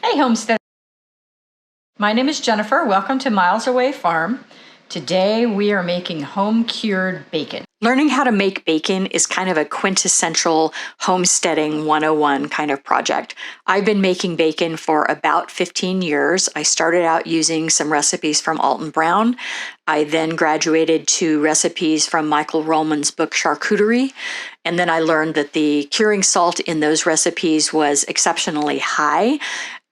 Hey homesteader, my name is Jennifer. Welcome to Miles Away Farm. Today we are making home-cured bacon. Learning how to make bacon is kind of a quintessential homesteading 101 kind of project. I've been making bacon for about 15 years. I started out using some recipes from Alton Brown. I then graduated to recipes from Michael Rollman's book Charcuterie. And then I learned that the curing salt in those recipes was exceptionally high.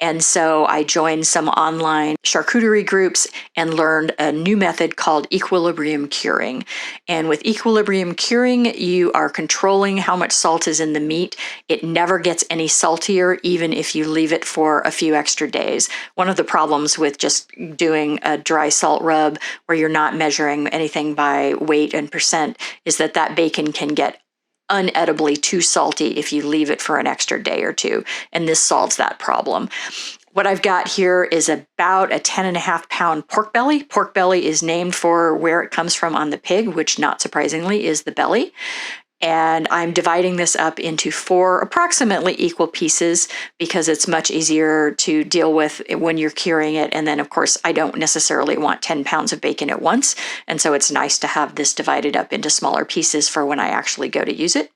And so I joined some online charcuterie groups and learned a new method called equilibrium curing. And with equilibrium curing, you are controlling how much salt is in the meat. It never gets any saltier, even if you leave it for a few extra days. One of the problems with just doing a dry salt rub where you're not measuring anything by weight and percent is that that bacon can get unedibly too salty if you leave it for an extra day or two, and this solves that problem. What I've got here is about a 10.5 pound pork belly. Pork belly is named for where it comes from on the pig, which not surprisingly is the belly. And I'm dividing this up into 4 approximately equal pieces because it's much easier to deal with when you're curing it. And then, of course, I don't necessarily want 10 pounds of bacon at once. And so it's nice to have this divided up into smaller pieces for when I actually go to use it.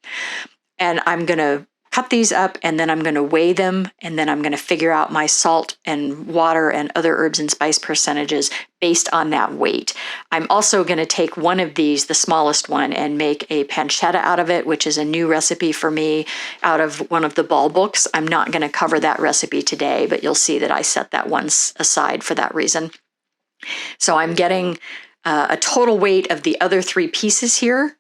And I'm going to cut these up, and then I'm going to weigh them, and then I'm going to figure out my salt and water and other herbs and spice percentages based on that weight. I'm also going to take one of these, the smallest one, and make a pancetta out of it, which is a new recipe for me out of one of the ball books. I'm not going to cover that recipe today, but you'll see that I set that one aside for that reason. So I'm getting a total weight of the other 3 pieces here,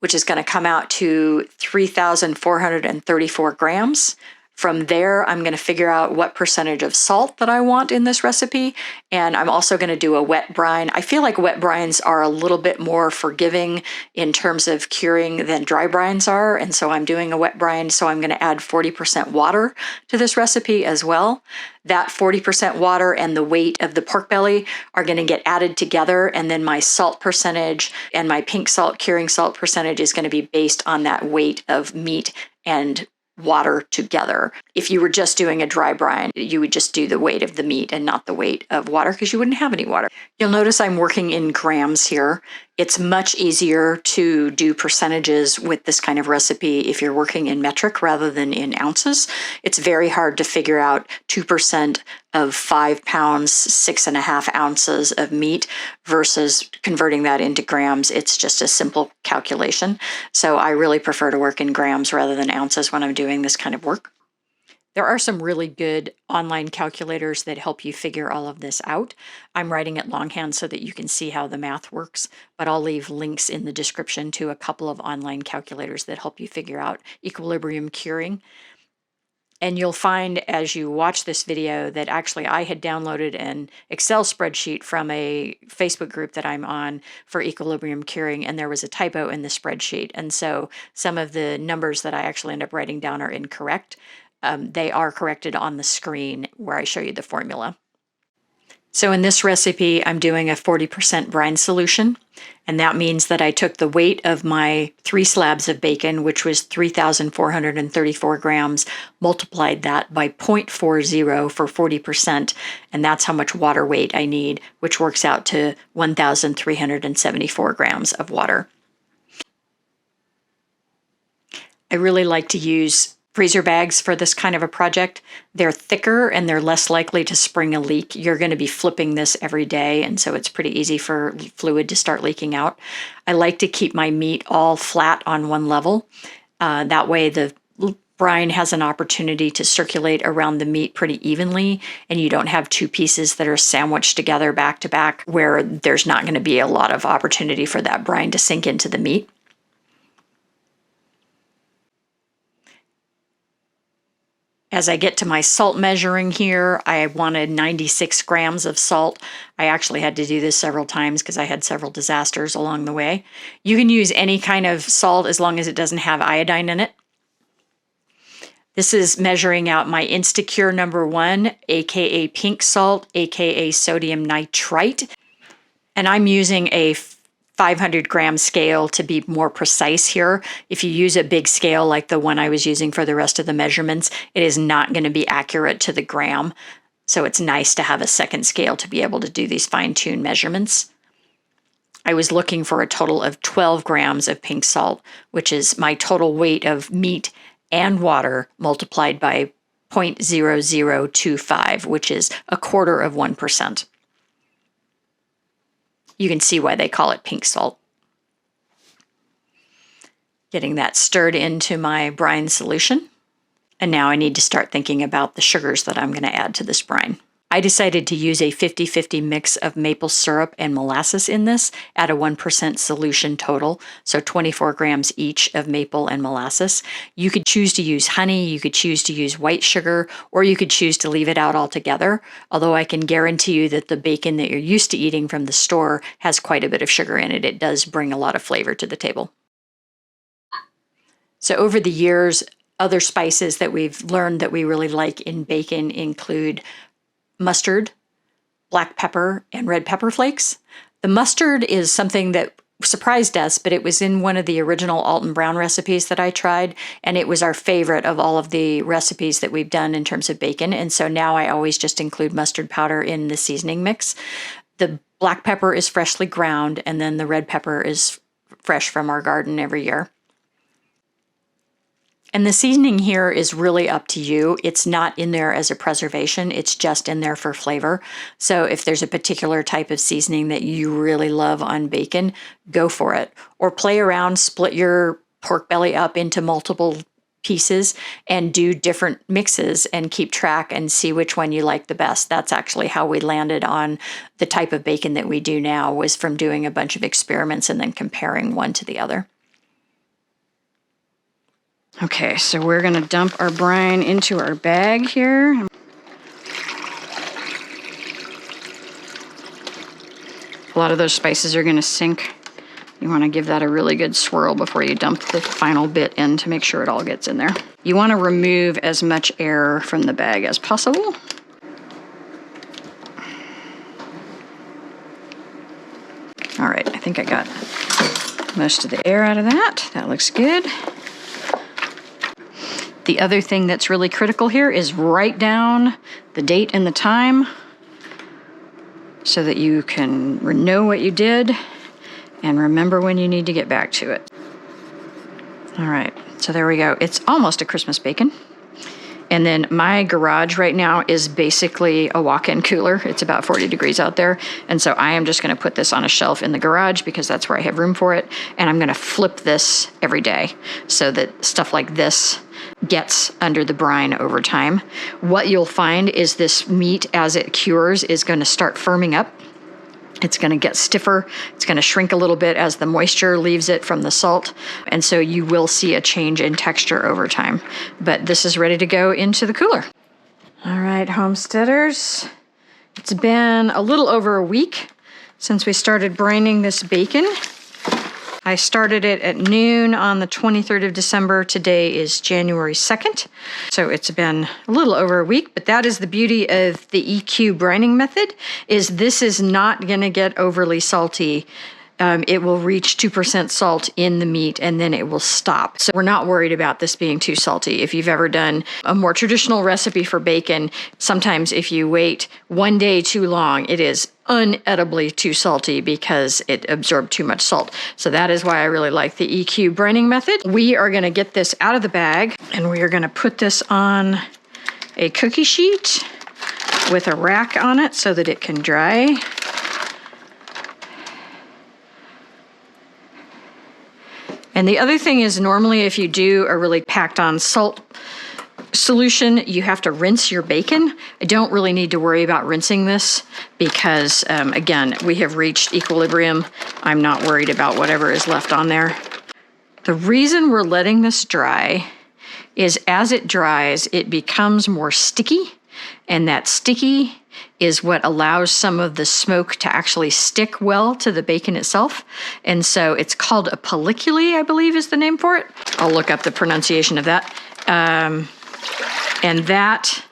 which is going to come out to 3,434 grams. From there, I'm going to figure out what percentage of salt that I want in this recipe, and I'm also going to do a wet brine. I feel like wet brines are a little bit more forgiving in terms of curing than dry brines are, and so I'm doing a wet brine, so I'm going to add 40% water to this recipe as well. That 40% water and the weight of the pork belly are going to get added together, and then my salt percentage and my pink salt curing salt percentage is going to be based on that weight of meat and water together. If you were just doing a dry brine, you would just do the weight of the meat and not the weight of water because you wouldn't have any water. You'll notice I'm working in grams here. It's much easier to do percentages with this kind of recipe if you're working in metric rather than in ounces. It's very hard to figure out 2% of 5 pounds, 6.5 ounces of meat versus converting that into grams. It's just a simple calculation. So I really prefer to work in grams rather than ounces when I'm doing this kind of work. There are some really good online calculators that help you figure all of this out. I'm writing it longhand so that you can see how the math works, but I'll leave links in the description to a couple of online calculators that help you figure out equilibrium curing. And you'll find as you watch this video that actually I had downloaded an Excel spreadsheet from a Facebook group that I'm on for equilibrium curing, and there was a typo in the spreadsheet. And so some of the numbers that I actually end up writing down are incorrect. They are corrected on the screen where I show you the formula. So in this recipe, I'm doing a 40% brine solution, and that means that I took the weight of my 3 slabs of bacon, which was 3,434 grams, multiplied that by 0.40 for 40%, and that's how much water weight I need, which works out to 1,374 grams of water. I really like to use freezer bags for this kind of a project. They're thicker and they're less likely to spring a leak. You're going to be flipping this every day, and so it's pretty easy for fluid to start leaking out. I like to keep my meat all flat on one level. That way the brine has an opportunity to circulate around the meat pretty evenly, and you don't have 2 pieces that are sandwiched together back to back where there's not going to be a lot of opportunity for that brine to sink into the meat. As I get to my salt measuring here, I wanted 96 grams of salt. I actually had to do this several times because I had several disasters along the way. You can use any kind of salt as long as it doesn't have iodine in it. This is measuring out my Instacure #1, aka pink salt, aka sodium nitrite. And I'm using a 500-gram scale to be more precise here. If you use a big scale like the one I was using for the rest of the measurements, it is not going to be accurate to the gram. So it's nice to have a second scale to be able to do these fine-tuned measurements. I was looking for a total of 12 grams of pink salt, which is my total weight of meat and water multiplied by 0.0025, which is 1/4%. You can see why they call it pink salt. Getting that stirred into my brine solution. And now I need to start thinking about the sugars that I'm going to add to this brine. I decided to use a 50-50 mix of maple syrup and molasses in this at a 1% solution total, so 24 grams each of maple and molasses. You could choose to use honey, you could choose to use white sugar, or you could choose to leave it out altogether, although I can guarantee you that the bacon that you're used to eating from the store has quite a bit of sugar in it. It does bring a lot of flavor to the table. So over the years, other spices that we've learned that we really like in bacon include mustard, black pepper, and red pepper flakes. The mustard is something that surprised us, but it was in one of the original Alton Brown recipes that I tried, and it was our favorite of all of the recipes that we've done in terms of bacon, and so now I always just include mustard powder in the seasoning mix. The black pepper is freshly ground, and then the red pepper is fresh from our garden every year. And the seasoning here is really up to you. It's not in there as a preservation, it's just in there for flavor. So if there's a particular type of seasoning that you really love on bacon, go for it. Or play around, split your pork belly up into multiple pieces and do different mixes and keep track and see which one you like the best. That's actually how we landed on the type of bacon that we do now, was from doing a bunch of experiments and then comparing one to the other. Okay, so we're going to dump our brine into our bag here. A lot of those spices are going to sink. You want to give that a really good swirl before you dump the final bit in to make sure it all gets in there. You want to remove as much air from the bag as possible. All right, I think I got most of the air out of that. That looks good. The other thing that's really critical here is write down the date and the time so that you can know what you did and remember when you need to get back to it. All right, so there we go. It's almost a Christmas bacon. And then my garage right now is basically a walk-in cooler. It's about 40 degrees out there. And so I am just gonna put this on a shelf in the garage because that's where I have room for it. And I'm gonna flip this every day so that stuff like this gets under the brine over time. What you'll find is this meat, as it cures, is gonna start firming up. It's going to get stiffer. It's going to shrink a little bit as the moisture leaves it from the salt. And so you will see a change in texture over time. But this is ready to go into the cooler. All right, homesteaders. It's been a little over a week since we started brining this bacon. I started it at noon on the 23rd of December. Today is January 2nd. So it's been a little over a week, but that is the beauty of the EQ brining method, is this is not gonna get overly salty. It will reach 2% salt in the meat and then it will stop. So we're not worried about this being too salty. If you've ever done a more traditional recipe for bacon, sometimes if you wait one day too long, it is unedibly too salty because it absorbed too much salt. So that is why I really like the EQ brining method. We are gonna get this out of the bag and we are gonna put this on a cookie sheet with a rack on it so that it can dry. And the other thing is, normally if you do a really packed on salt solution, you have to rinse your bacon. I don't really need to worry about rinsing this because, again, we have reached equilibrium. I'm not worried about whatever is left on there. The reason we're letting this dry is as it dries, it becomes more sticky, and that sticky is what allows some of the smoke to actually stick well to the bacon itself. And so it's called a pelliculi, I believe is the name for it. I'll look up the pronunciation of that. And that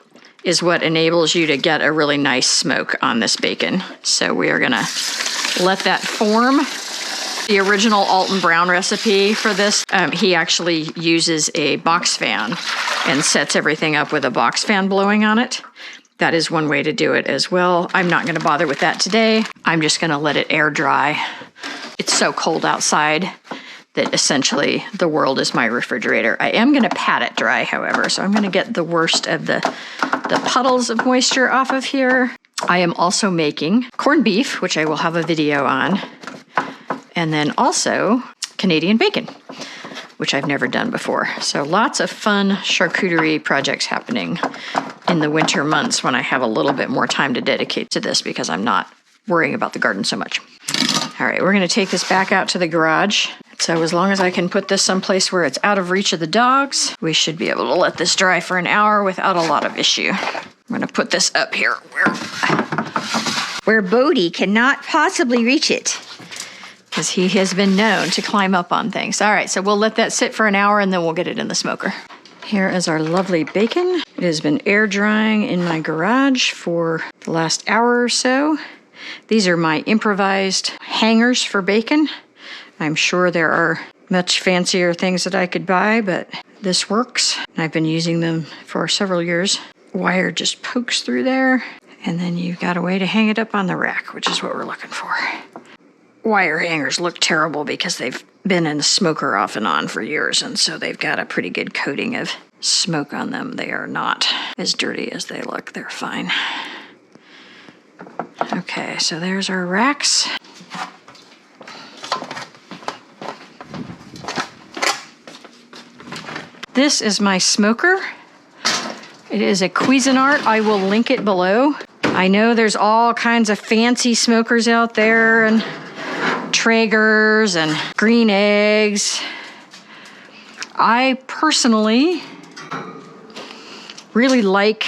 is what enables you to get a really nice smoke on this bacon. So we are gonna let that form The original Alton Brown recipe for this, he actually uses a box fan and sets everything up with a box fan blowing on it. That is one way to do it as well. I'm not going to bother with that today. I'm just going to let it air dry. It's so cold outside that essentially the world is my refrigerator. I am going to pat it dry, however, so I'm going to get the worst of the puddles of moisture off of here. I am also making corned beef, which I will have a video on, and then also Canadian bacon, which I've never done before. So lots of fun charcuterie projects happening in the winter months when I have a little bit more time to dedicate to this because I'm not worrying about the garden so much. All right, we're gonna take this back out to the garage. So as long as I can put this someplace where it's out of reach of the dogs, we should be able to let this dry for an hour without a lot of issue. I'm gonna put this up here where Bodie cannot possibly reach it, because he has been known to climb up on things. All right, so we'll let that sit for an hour and then we'll get it in the smoker. Here is our lovely bacon. It has been air drying in my garage for the last hour or so. These are my improvised hangers for bacon. I'm sure there are much fancier things that I could buy, but this works. I've been using them for several years. Wire just pokes through there, and then you've got a way to hang it up on the rack, which is what we're looking for. Wire hangers look terrible because they've been in the smoker off and on for years, and so they've got a pretty good coating of smoke on them. They are not as dirty as they look. They're fine. Okay, so there's our racks. This is my smoker. It is a Cuisinart. I will link it below. I know there's all kinds of fancy smokers out there and Traegers and Green Eggs. I personally really like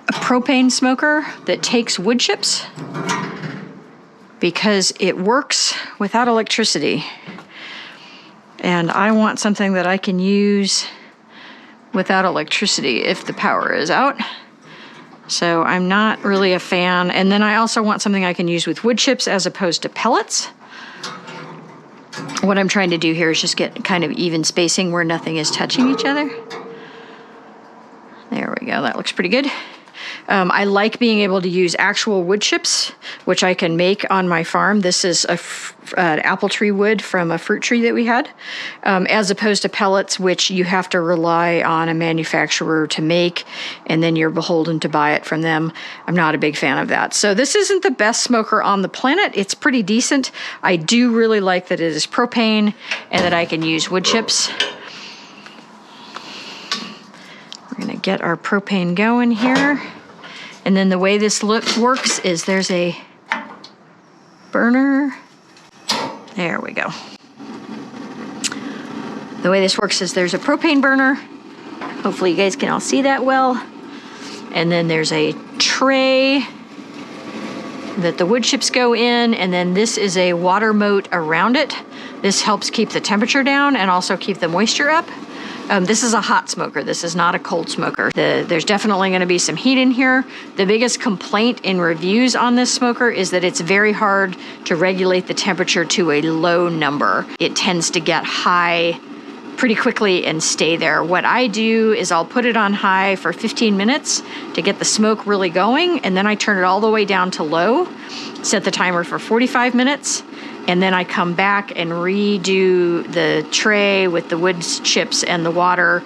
a propane smoker that takes wood chips because it works without electricity. And I want something that I can use without electricity if the power is out. So I'm not really a fan. And then I also want something I can use with wood chips as opposed to pellets. What I'm trying to do here is just get kind of even spacing where nothing is touching each other. There we go, that looks pretty good. I like being able to use actual wood chips, which I can make on my farm. This is an apple tree wood from a fruit tree that we had, as opposed to pellets, which you have to rely on a manufacturer to make, and then you're beholden to buy it from them. I'm not a big fan of that. So this isn't the best smoker on the planet. It's pretty decent. I do really like that it is propane and that I can use wood chips. We're gonna get our propane going here. And then the way this works is there's a burner. There we go. The way this works is there's a propane burner. Hopefully you guys can all see that well. And then there's a tray that the wood chips go in, and then this is a water moat around it. This helps keep the temperature down and also keep the moisture up. This is a hot smoker. This is not a cold smoker. There's definitely going to be some heat in here. The biggest complaint in reviews on this smoker is that it's very hard to regulate the temperature to a low number. It tends to get high pretty quickly and stay there. What I do is I'll put it on high for 15 minutes to get the smoke really going, and then I turn it all the way down to low, set the timer for 45 minutes, and then I come back and redo the tray with the wood chips and the water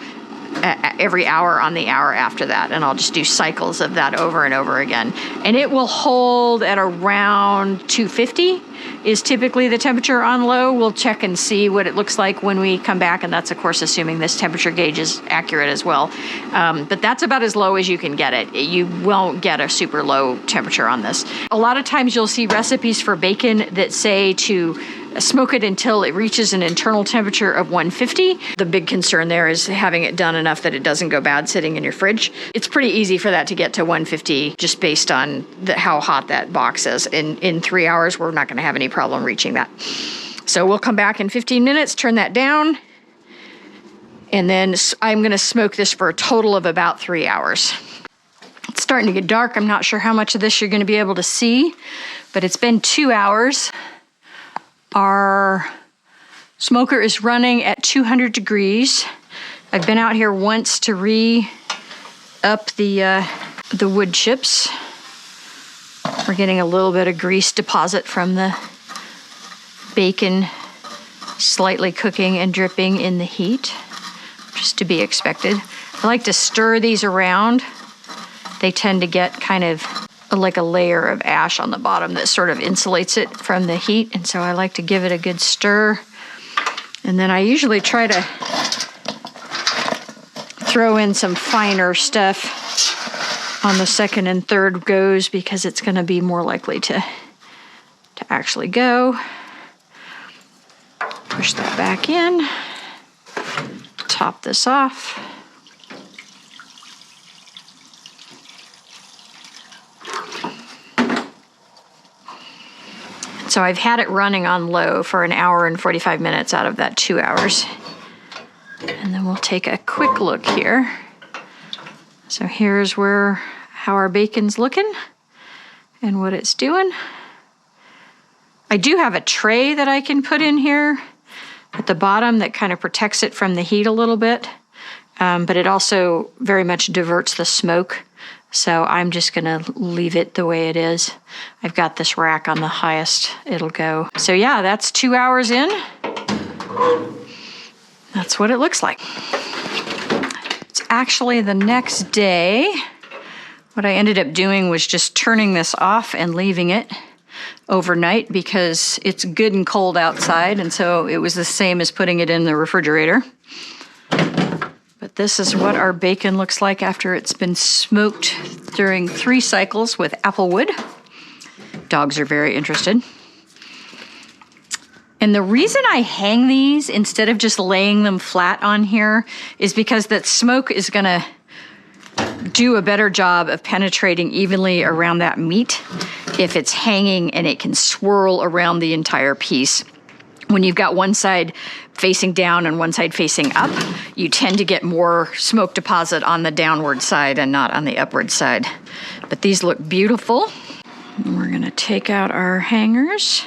every hour on the hour after that. And I'll just do cycles of that over and over again. And it will hold at around 250 is typically the temperature on low. We'll check and see what it looks like when we come back. And that's, of course, assuming this temperature gauge is accurate as well. But that's about as low as you can get it. You won't get a super low temperature on this. A lot of times you'll see recipes for bacon that say to smoke it until it reaches an internal temperature of 150. The big concern there is having it done enough that it doesn't go bad sitting in your fridge. It's pretty easy for that to get to 150 just based on how hot that box is. In 3 hours, we're not going to have any problem reaching that. So we'll come back in 15 minutes, turn that down, and then I'm going to smoke this for a total of about 3 hours. It's starting to get dark. I'm not sure how much of this you're going to be able to see, but it's been 2 hours. Our smoker is running at 200 degrees. I've been out here once to re-up the wood chips. We're getting a little bit of grease deposit from the bacon slightly cooking and dripping in the heat, just to be expected. I like to stir these around. They tend to get kind of like a layer of ash on the bottom that sort of insulates it from the heat, and so I like to give it a good stir. And then I usually try to throw in some finer stuff on the second and third goes because it's going to be more likely to actually go. Push that back in, top this off. So I've had it running on low for an hour and 45 minutes out of that 2 hours. And then we'll take a quick look here. So here's how our bacon's looking and what it's doing. I do have a tray that I can put in here at the bottom that kind of protects it from the heat a little bit, but it also very much diverts the smoke. So I'm just gonna leave it the way it is. I've got this rack on the highest it'll go. So yeah, that's 2 hours in. That's what it looks like. It's actually the next day. What I ended up doing was just turning this off and leaving it overnight because it's good and cold outside, and so it was the same as putting it in the refrigerator. But this is what our bacon looks like after it's been smoked during 3 cycles with apple wood. Dogs are very interested. And the reason I hang these instead of just laying them flat on here is because that smoke is gonna do a better job of penetrating evenly around that meat if it's hanging and it can swirl around the entire piece. When you've got one side facing down and one side facing up, you tend to get more smoke deposit on the downward side and not on the upward side. But these look beautiful. And we're gonna take out our hangers.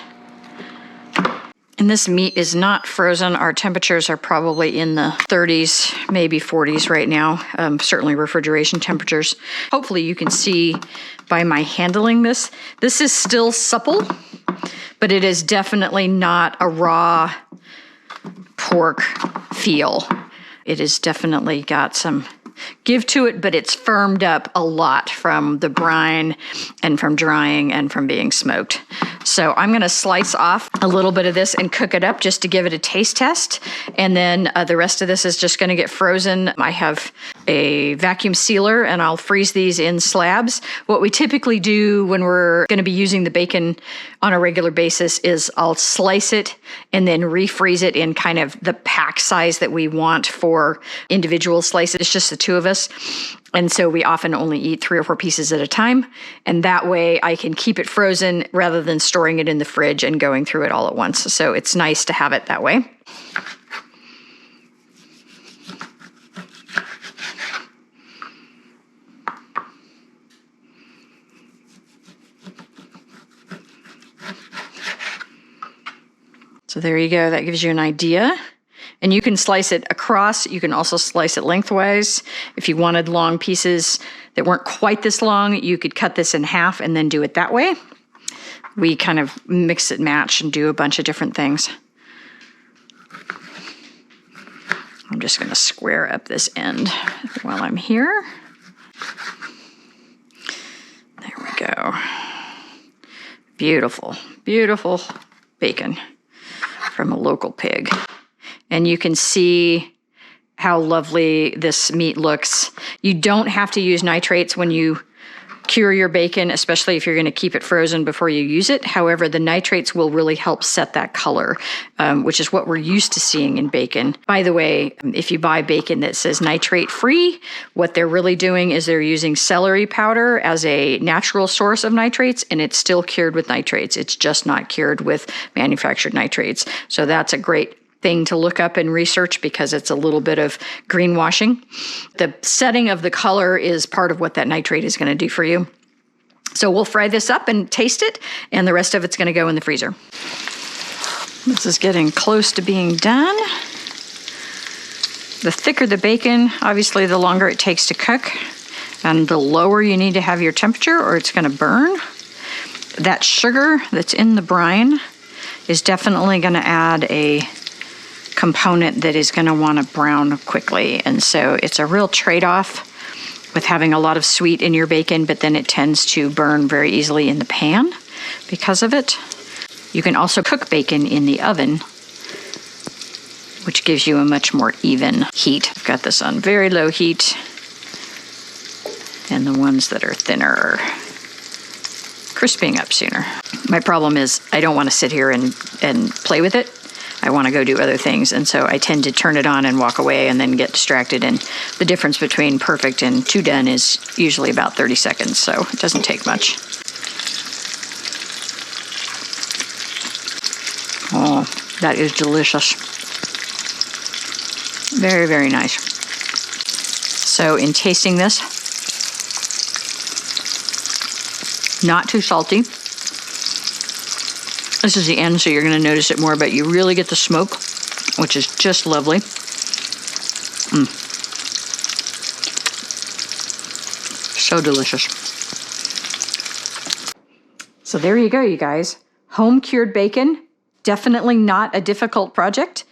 And this meat is not frozen. Our temperatures are probably in the 30s, maybe 40s right now, certainly refrigeration temperatures. Hopefully you can see by my handling this. This is still supple, but it is definitely not a raw pork feel. It has definitely got some give to it, but it's firmed up a lot from the brine and from drying and from being smoked. So I'm gonna slice off a little bit of this and cook it up just to give it a taste test. And then the rest of this is just gonna get frozen. I have a vacuum sealer and I'll freeze these in slabs. What we typically do when we're gonna be using the bacon on a regular basis is I'll slice it and then refreeze it in kind of the pack size that we want for individual slices. It's just the 2 of us. And so we often only eat 3 or 4 pieces at a time. And that way I can keep it frozen rather than storing it in the fridge and going through it all at once. So it's nice to have it that way. So there you go, that gives you an idea. And you can slice it across, you can also slice it lengthwise. If you wanted long pieces that weren't quite this long, you could cut this in half and then do it that way. We kind of mix and match and do a bunch of different things. I'm just gonna square up this end while I'm here. There we go. Beautiful, beautiful bacon from a local pig. And you can see how lovely this meat looks. You don't have to use nitrates when you cure your bacon, especially if you're going to keep it frozen before you use it. However, the nitrates will really help set that color, which is what we're used to seeing in bacon. By the way, if you buy bacon that says nitrate free, what they're really doing is they're using celery powder as a natural source of nitrates, and it's still cured with nitrates. It's just not cured with manufactured nitrates. So that's a great thing to look up and research because it's a little bit of greenwashing. The setting of the color is part of what that nitrate is going to do for you. So we'll fry this up and taste it, and the rest of it's going to go in the freezer. This is getting close to being done. The thicker the bacon, obviously the longer it takes to cook, and the lower you need to have your temperature or it's gonna burn. That sugar that's in the brine is definitely gonna add a component that is gonna wanna brown quickly. And so it's a real trade-off with having a lot of sweet in your bacon, but then it tends to burn very easily in the pan because of it. You can also cook bacon in the oven, which gives you a much more even heat. I've got this on very low heat, and the ones that are thinner are crisping up sooner. My problem is I don't want to sit here and play with it. I want to go do other things, and so I tend to turn it on and walk away and then get distracted, and the difference between perfect and too done is usually about 30 seconds, so it doesn't take much. Oh, that is delicious. Very, very nice. So in tasting this, not too salty. This is the end, so you're gonna notice it more, but you really get the smoke, which is just lovely. So delicious. So there you go, you guys. Home-cured bacon, definitely not a difficult project,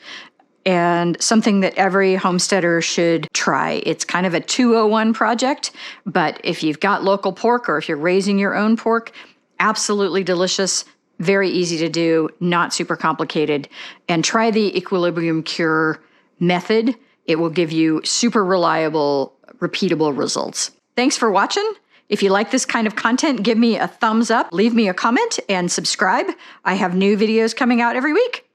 and something that every homesteader should try. It's kind of a 201 project, but if you've got local pork or if you're raising your own pork, absolutely delicious, very easy to do, not super complicated. And try the equilibrium cure method. It will give you super reliable, repeatable results. Thanks for watching. If you like this kind of content, give me a thumbs up, leave me a comment, and subscribe. I have new videos coming out every week.